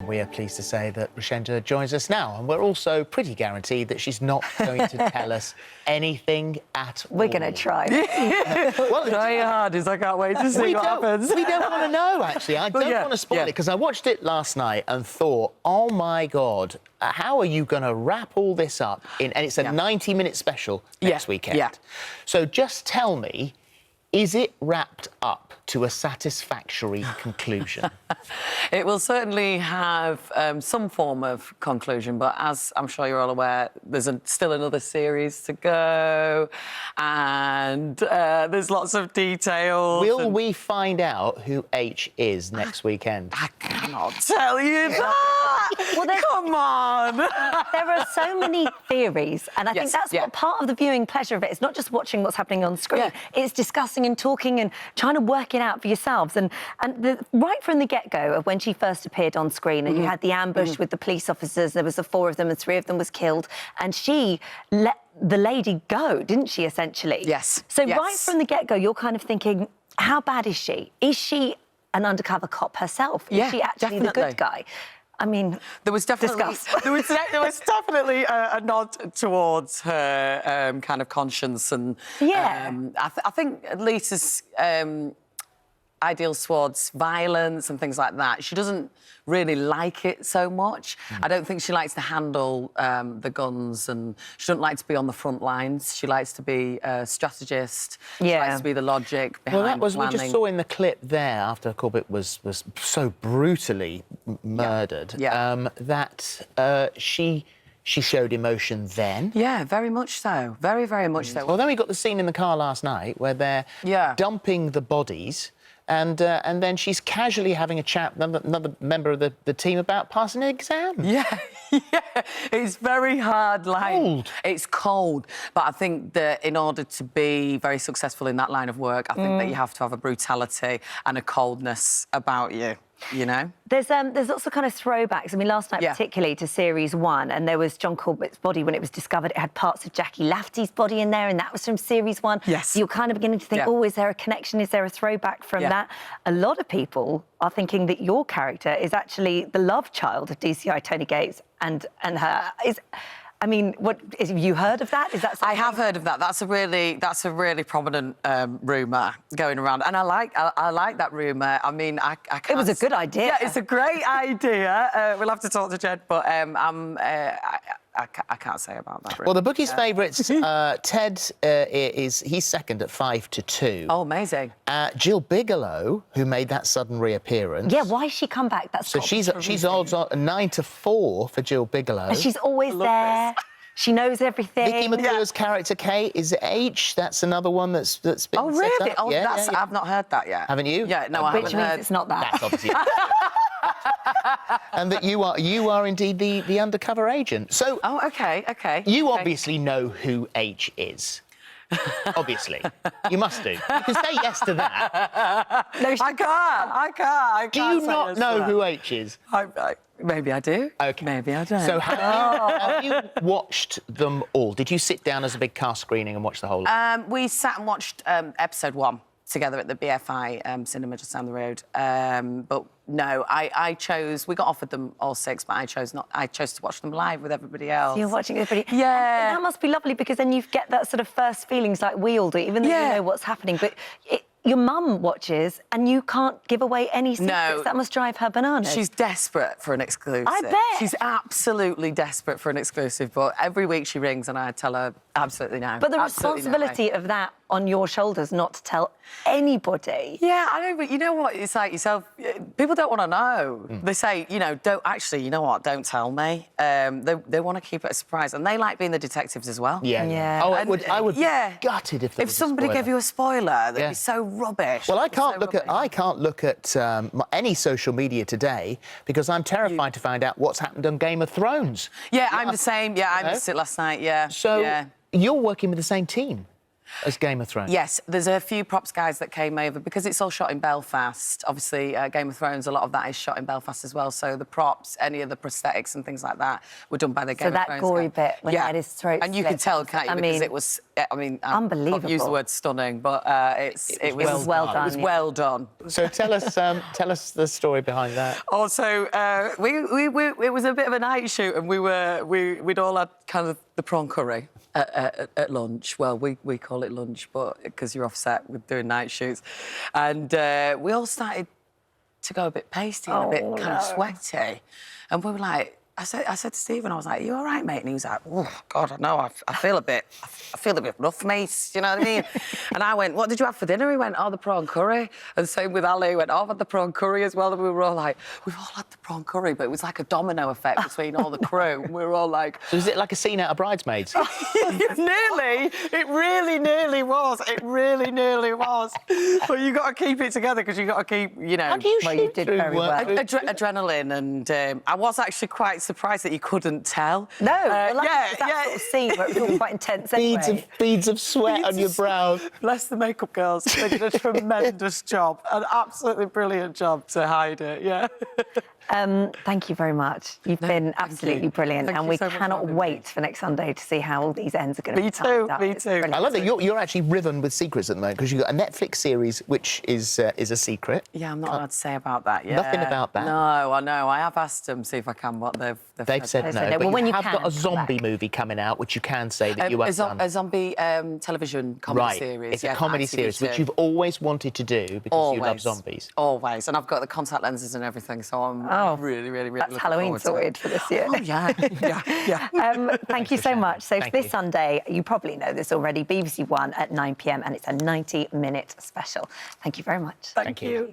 we are pleased to say that Rochenda joins us now, and we're also pretty guaranteed that she's not going to tell us anything at all. We're going to try. Well, try your hardest. I can't wait to see what happens. We don't want to know, actually. I don't want to spoil it, because I watched it last night and thought, oh, my God, how are you going to wrap all this up in... And it's a 90-minute special next weekend. Yeah. So just tell me, is it wrapped up to a satisfactory conclusion? It will certainly have some form of conclusion, but as I'm sure you're all aware, there's still another series to go, and there's lots of details. Will we find out who H is next weekend? I cannot tell you that! Well, come on! There are so many theories, and I think that's what part of the viewing pleasure of it is, not just watching what's happening on screen, it's discussing and talking and trying to work it out for yourselves. And right from the get-go of when she first appeared on screen, and you had the ambush with the police officers, there was the 4 of them and 3 of them was killed, and she let the lady go, didn't she, essentially? Yes. So right from the get-go, you're kind of thinking, how bad is she? Is she an undercover cop herself? Is she actually the good guy? I mean, there was definitely there was definitely a nod towards her kind of conscience, and I think Lisa's ideals towards violence and things like that. She doesn't really like it so much. I don't think she likes to handle the guns, and she doesn't like to be on the front lines. She likes to be a strategist. She likes to be the logic behind that was planning. We just saw in the clip there after Corbett was so brutally murdered that she showed emotion then. Yeah, very much so. Very, very much so. Well, then we got the scene in the car last night where they're dumping the bodies, and then she's casually having a chat with another member of the team about passing an exam. Yeah, it's very hard line. Cold. It's cold, but I think that in order to be very successful in that line of work, I think that you have to have a brutality and a coldness about you. You know, there's lots of kind of throwbacks. I mean, last night particularly to series 1, and there was John Corbett's body when it was discovered. It had parts of Jackie Lafferty's body in there, and that was from series 1. Yes, so you're kind of beginning to think, oh, is there a connection? Is there a throwback from that? A lot of people are thinking that your character is actually the love child of DCI Tony Gates and her. I mean, have you heard of that? Is that something? I have heard of that. That's a really prominent rumour going around, and I like that rumour. I mean, I can't... It was a good idea. Yeah, it's a great idea. We'll have to talk to Jed, but I can't say about that. Well, the bookies' favourites, Ted he's second at 5-2. Oh, amazing. Jill Bigelow, who made that sudden reappearance. Yeah, why has she come back? That's so she's odds on 9-4 for Jill Bigelow. And she's always there. She knows everything. Vicky McClure's character Kate is H. That's another one that's been set up. Oh, really? Oh, I've not heard that yet. Haven't you? Yeah, no, I haven't heard. Which means it's not that. That's obviously. And that you are indeed the undercover agent. So. Oh, okay. You obviously know who H is. Obviously, you must do. You can say yes to that. No, I can't. Do you not know who H is? Maybe I do. Okay. Maybe I don't. So have you watched them all? Did you sit down as a big cast screening and watch the whole lot? We sat and watched episode 1 together at the BFI cinema just down the road. But no, I chose... We got offered them all 6, but I chose to watch them live with everybody else. So you're watching everybody... Yeah. And that must be lovely, because then you get that sort of first feelings like we all do, even though you know what's happening. But your mum watches and you can't give away any secrets. No. That must drive her bananas. She's desperate for an exclusive. I bet. She's absolutely desperate for an exclusive, but every week she rings and I tell her absolutely no. But the responsibility of that on your shoulders, not to tell anybody. Yeah, I know, but you know what? It's like yourself, people don't want to know. They say, you know, don't tell me. They want to keep it a surprise, and they like being the detectives as well. Yeah. Oh, I would be gutted if somebody gave you a spoiler. That'd be so rubbish. Well, I can't look at any social media today because I'm terrified to find out what's happened on Game of Thrones. Yeah, I'm the same. Yeah, I missed it last night. Yeah. So you're working with the same team. as Game of Thrones? Yes, there's a few props guys that came over because it's all shot in Belfast. Obviously, Game of Thrones, a lot of that is shot in Belfast as well. So the props, any of the prosthetics and things like that were done by the Game of Thrones. So that gory bit when he had his throat and you slit. could tell, can't you? Because it was, I mean, unbelievable. I've used the word stunning, but it was well done. It was well done. So tell us the story behind that. Also, it was a bit of a night shoot, and we'd all had kind of the prawn curry at lunch. Well, we call it lunch, but because you're offset with doing night shoots, and we all started to go a bit pasty and a bit kind of sweaty, and we were like. I said to Stephen, I was like, "You all right, mate?" And he was like, "Oh God, I know. I feel a bit rough, mate. You know what I mean?" And I went, "What did you have for dinner?" He went, "Oh, the prawn curry." And same with Ali. He went, "Oh, I've had the prawn curry as well." And we were all like, "We've all had the prawn curry," but it was like a domino effect between all the crew. We were all like, "So is it like a scene out of Bridesmaids?" Nearly. It really nearly was. It really nearly was. But you got to keep it together because you got to keep, you know. How do you you did very well. Adrenaline, and I was actually quite surprised that you couldn't tell. No, that sort of scene where it was all quite intense anyway. Beads of sweat on your brow. Bless the makeup girls. They did a tremendous job, an absolutely brilliant job to hide it, yeah. Thank you very much. You've been absolutely brilliant, and we cannot wait for next Sunday to see how all these ends are going to be tied up. Me too. I love that you're actually riven with secrets at the moment because you've got a Netflix series which is a secret. Yeah, I'm not allowed to say about that yet. Nothing about that? No, I know. I have asked them, see if I can, what they've said no. But you have got a zombie movie coming out, which you can say that you have done. A zombie television comedy series. It's a comedy series, which you've always wanted to do because you love zombies. Always. And I've got the contact lenses and everything, so I'm really that's Halloween sorted for this year. Oh, yeah. Thank you so much. So this Sunday, you probably know this already, BBC One at 9 p.m, and it's a 90-minute special. Thank you very much. Thank you.